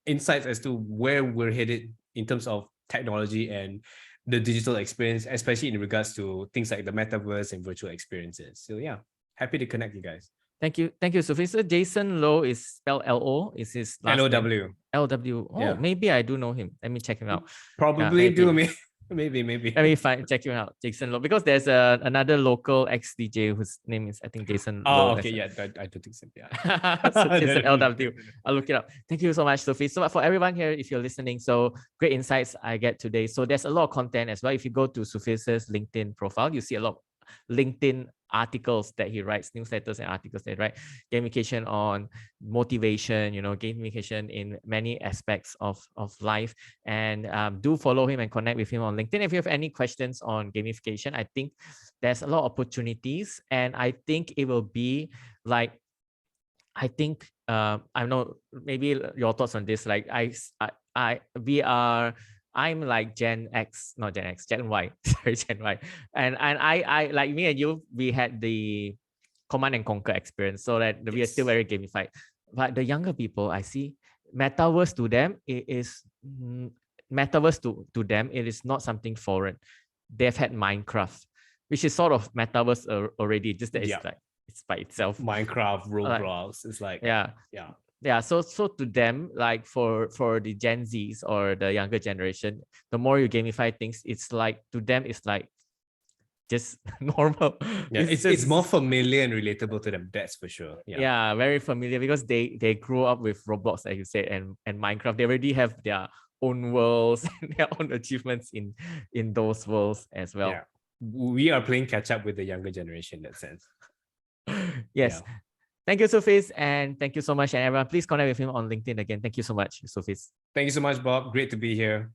insights as to where we're headed in terms of technology and the digital experience, especially in regards to things like the metaverse and virtual experiences. So yeah, happy to connect you guys. Thank you, Sufiz. So Jason Low is spelled L-O. Is his last L-O-W. name? L-W. Oh, yeah. Maybe I do know him. Let me check him out. Probably do me. Maybe. Let me check him out, Jason Low, because there's another local ex-DJ whose name is, I think, Jason Low. Oh, okay, yeah, I don't think so. Yeah. So Jason LW. I'll look it up. Thank you so much, Sufiz. So for everyone here, if you're listening, so great insights I get today. So there's a lot of content as well. If you go to Sufiz's LinkedIn profile, you see a lot of LinkedIn articles that he writes, newsletters and articles that he writes, gamification on motivation, gamification in many aspects of life. And do follow him and connect with him on LinkedIn. If you have any questions on gamification, I think there's a lot of opportunities, and I think it will be like, I know maybe your thoughts on this. Like I'm like Gen X, not Gen X, Gen Y, sorry, Gen Y. And I like me and you, we had the Command and Conquer experience, so that we are still very gamified. But the younger people, I see, metaverse to them, it is not something foreign. They've had Minecraft, which is sort of metaverse already, just that it's by itself. Minecraft, Roblox, it's like yeah. So to them, like for the Gen Zs or the younger generation, the more you gamify things, it's like, to them it's like just normal. Yeah, it's more familiar and relatable to them, that's for sure. Yeah, very familiar, because they grew up with Roblox, like you said, and Minecraft. They already have their own worlds and their own achievements in those worlds as well. Yeah. We are playing catch up with the younger generation in that sense. Yes. Yeah. Thank you, Sufiz, and thank you so much. And everyone, please connect with him on LinkedIn again. Thank you so much, Sufiz. Thank you so much, Bob. Great to be here.